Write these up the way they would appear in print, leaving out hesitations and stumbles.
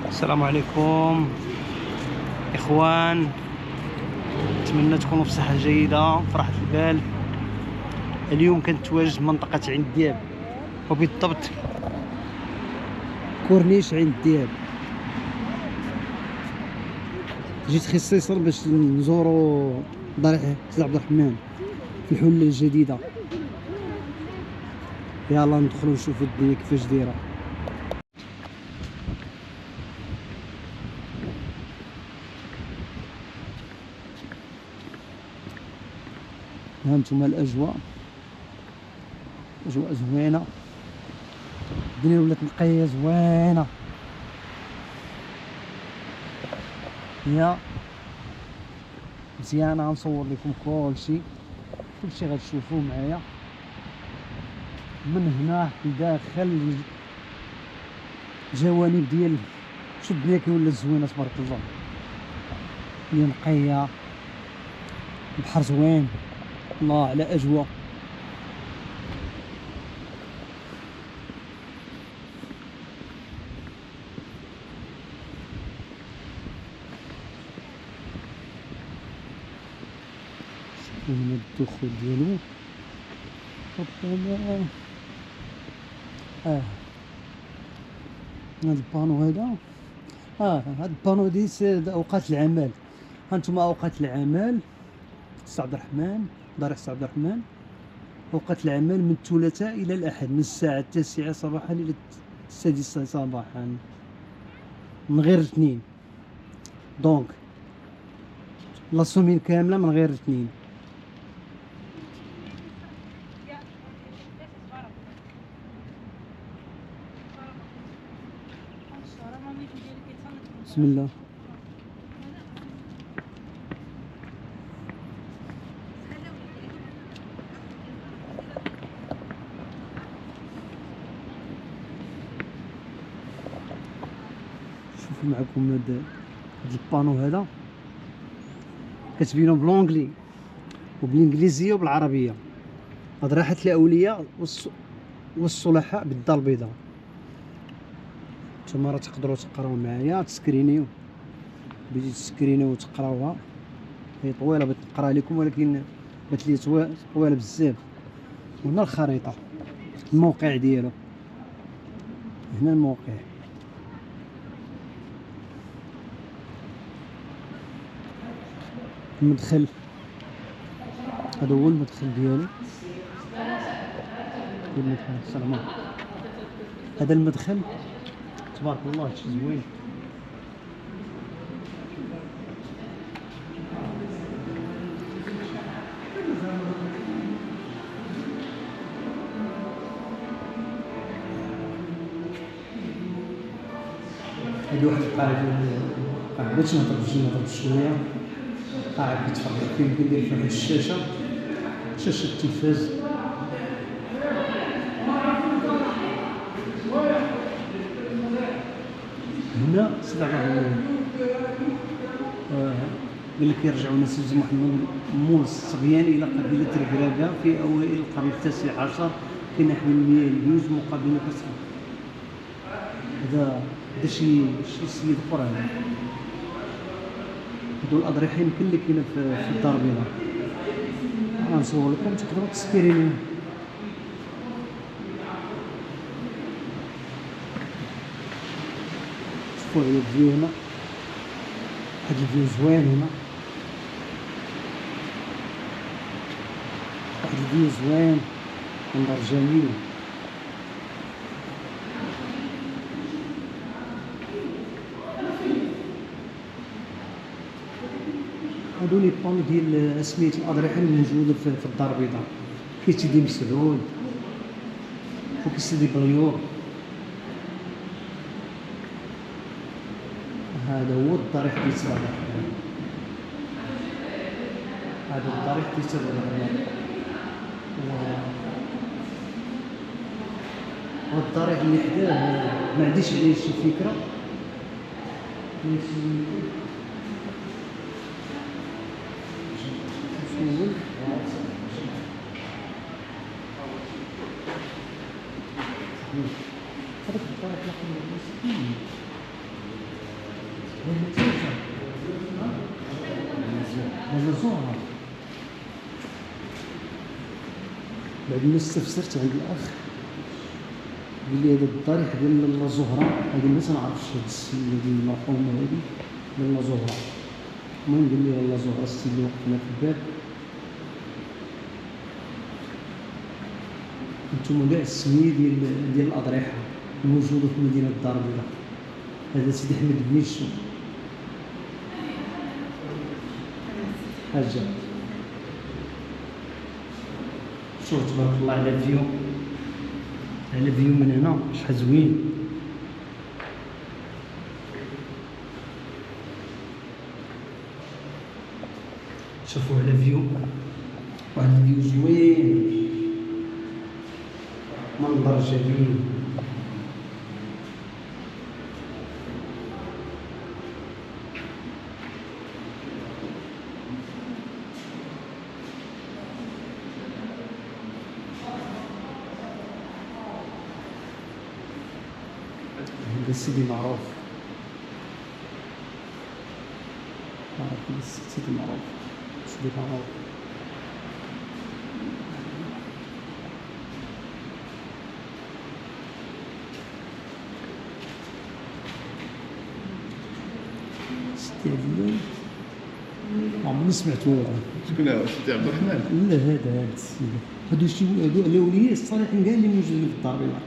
السلام عليكم اخوان، اتمنى تكونوا بصحه جيده وفرحه البال. اليوم كنتواجد منطقه عين دياب، وبالضبط كورنيش عين دياب. جيت خصيصا باش نزورو ضريح سيدي عبد الرحمن في الحله الجديده. يلا ندخلوا نشوفوا الدنيا كيفاش دايره. هانتوما الاجواء، اجواء زوينه، الدنيا ولات نقيه زوينه. هي مزيانه، غنصور لكم كلشي غتشوفوه معايا من هنا لداخل الجوانب ديال. شوف الدنيا كي ولات زوينه تبارك الله، هي نقيه، البحر زوين، الله على اجواء. هنا الدخول ديالو ربما هاد البانو هذا، هاد البانو ديال اوقات العمل. هانتوما اوقات العمل سي عبد الرحمن، ضريح سي عبد الرحمن. اوقات العمل من الثلاثاء الى الاحد، من الساعه 9 صباحا الى 6 صباحا، من غير الاثنين. دونك لا سومين كامله من غير الاثنين. بسم الله. شوفوا معكم هاد البانو هذا، كتبينو بلونجلي وبالانجليزيه وبالعربيه. هاد راحه الاولياء والصلحاء بالدار البيضاء. نتوما راه تقدروا تقراو معايا، تسكرينيو، بغيتي تسكرينيو وتقراوها. هي طويله بغيت نقرا لكم، ولكن بات لي طويله بزاف. هنا الخريطه، الموقع ديالو، هنا الموقع. المدخل هذا هو المدخل ديالو. السلام عليكم. هذا المدخل تبارك الله، هادشي زوين. هادي واحد القاعة باش نهضر بشويه. قاعد كيتفرج فيه، كندير فيه واحد الشاشه، شاشه التلفاز. هنا سيدي عبد الرحمن قال لك يرجعوا نسيج محمد مول الصبيان الى قبيله ركراكه في اوائل القرن التاسع عشر في نحو المياه اليوز مقابل كسر. هذا شي سيد قران. هادو الاضرحه يمكن اللي كاينه في الدار البيضاء. غنصور لكم تقدروا تسكرينيو. شوفوا هنا الفيو، هنا واحد الفيو زوين، هنا واحد الفيو زوين، منظر جميل. هادو لي بون ديال سميت الاضرحه اللي موجوده في الدار البيضاء. كاين سيدي مسعود وكاين سيدي بليور. هذا هو الضريح ديال سيدي عبد الرحمن. هذا الضريح ديال سيدي عبد الرحمن. والضريح اللي حداه ما عنديش عليه شي فكره. هذاك الضريح هذا زهرة. بعد ما استفسرت عند الأخ قال لي هذا الضريح ديال لاله زهرة، هذه ما تنعرفش هاد السمية ديال المرحومة هادي لاله زهرة. المهم قال لي لاله زهرة السيد اللي وقفنا في الباب. هانتوما كاع السمية ديال الأضرحة الموجودة في مدينة الدار البيضاء. هذا سيدي أحمد بنيشو حاجة. شوف تبارك الله على الفيو، على الفيو من هنا شحال زوين. شوفوا على الفيو، واحد الفيو زوين، منظر جميل. هذا سيدي معروف، سيدي معروف، سيدي معروف. سيدي عليان عمرني سمعتو. شكون هو سيدي عبد الرحمن؟ لا هذا السيد، هادو شي الاولياء الصالحين كاع اللي موجودين في الدار البيضاء.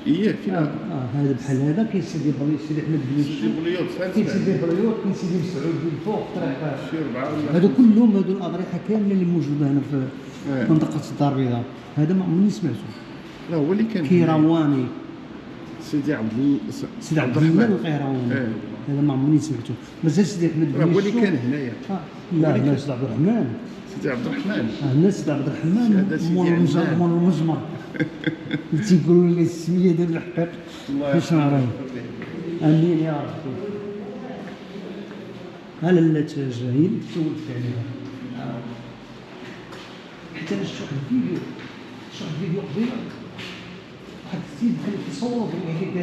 اييه فين؟ هذا بحال هذا كاين سيدي احمد بن سيدي بليوط كاين سيدي بليوط، كاين سيدي مسعود من فوق الطريق. شي 4 ولا هادو كلهم هادو الاضرحه كامله اللي موجوده هنا في منطقه الدار البيضاء. هذا ما عمرني سمعته. لا هو اللي كان كيرواني، سيدي عبد الرحمن القيرواني. هذا ما عمرني سمعته. مازال سيدي احمد بن هو اللي كان هنايا. لا سيدي عبد الرحمن، سيدي عبد الرحمن. هنا سيدي عبد الرحمن مول المجمر اللي تيقولوا لي السميه ديال الحقيق باش نعرف. امين يا ربي. ها لاله هي اللي تسولت عليها. حتى انا شفت الفيديو، قبيله واحد السيد كان كيصور هذيك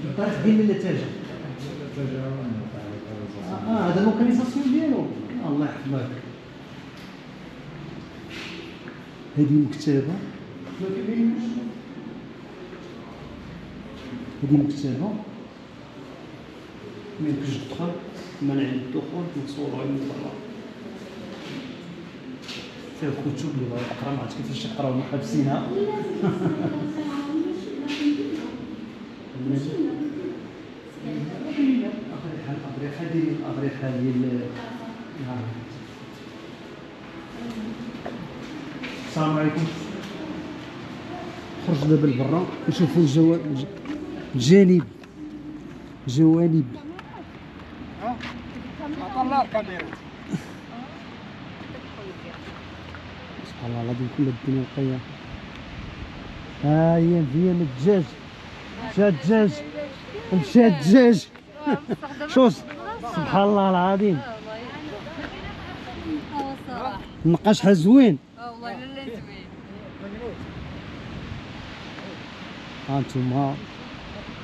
الطريق ديال لاله. هذا لوكاليزاسيون ديالو. الله يحفظك. هذه مكتبة، هذه مكتبة ميمكنش تدخل، منع الدخول، كنتصوروا غير من برا. فيها كتب اللي بغا يقرا ما عرفتش كيفاش يقراو ما حابسينها. الأضرحة ديال السلام عليكم. خرج دابا لبرا نشوفوا الجانب جوانب. سبحان الله العظيم كل الدنيا نقية. ها هي فيها الدجاج، مشى الدجاج، مشى الدجاج. شوف سبحان الله العظيم. النقاش شحال زوين. والله لا زوين.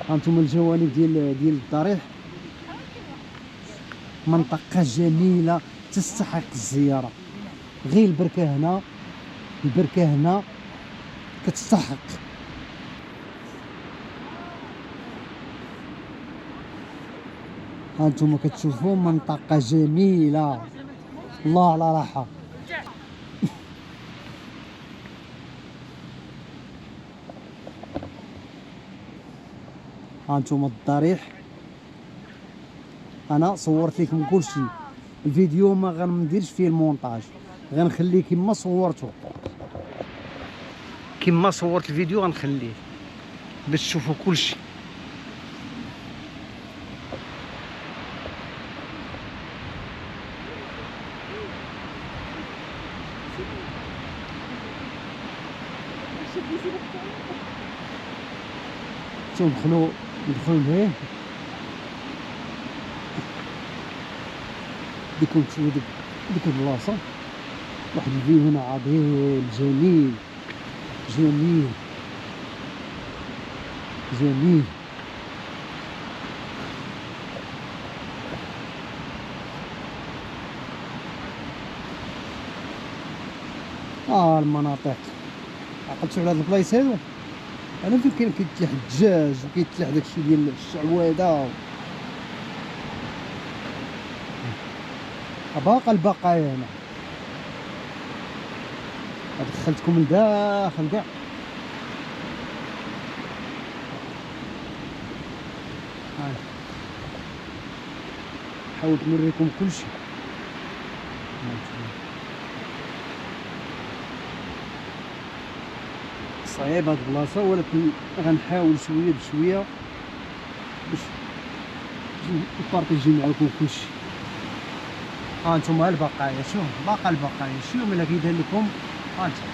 هانتوما الجوانب ديال الضريح. منطقة جميلة تستحق الزيارة. غير البركة هنا كتستحق. هانتوما كتشوفوا منطقة جميلة، الله على راحة. هانتوما الضريح. انا صورت لكم كلشي، الفيديو ما غنديرش فيه المونتاج، غنخليه كما صورته، كما صورت الفيديو غنخليه باش تشوفوا كلشي. ندخلوا لهيه ديكم تشوفوا ديك البلاصه. واحد الفيو هنا عظيم جميل جميل جميل. المناطق عقلتوا على هاد البلايص هادو، انا فين كاين كيتلاح الدجاج وكيتلاح داكشي ديال الشعواده باقا البقايا. هنا دخلتكم لداخل كاع. حاولت نوريكم كلشي. صعيب هاد البلاصه، ولكن غنحاول شويه بشويه باش نبارطيجي معكم كلشي. هانتوما البقايا، شوف باقا البقايا، شوف ملي كيدير لكم. هانتوما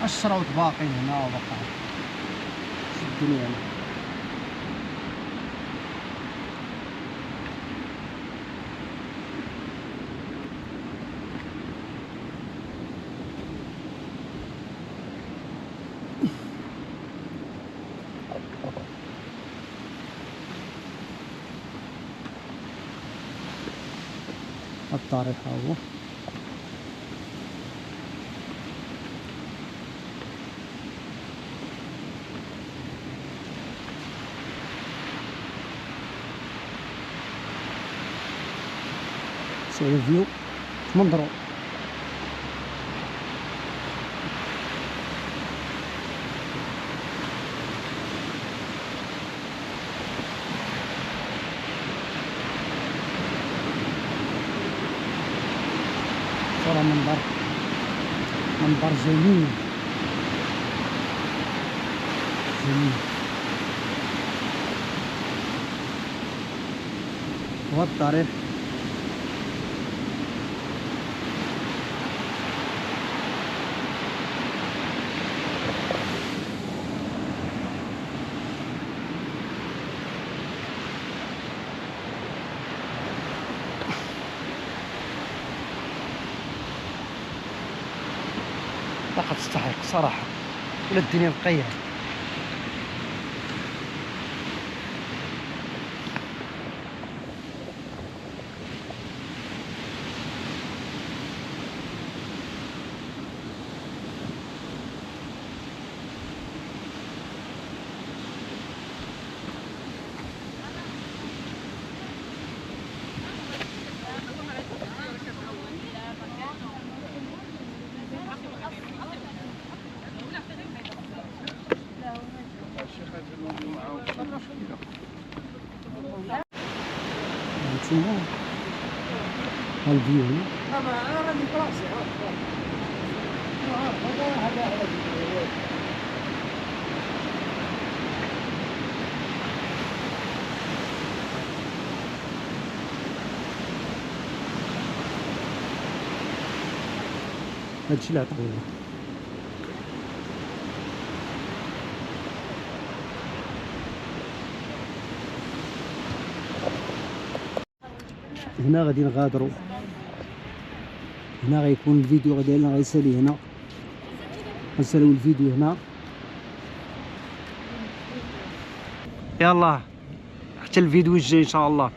الشراوط باقيين هنا وبقايا. شوف الدنيا هنا. الطريق ها هو. شوف الفيو تمنظروا. صراحة منظر جميل جميل. وهاد الطريق لقد تستحق صراحة، ولا الدنيا نقية. هانتوما هالفيو هادشي اللي عطاونا. هنا غادي نغادروا، هنا غيكون الفيديو ديالنا غيسالي هنا، غنساليو الفيديو هنا. يلا حتى الفيديو الجاي ان شاء الله.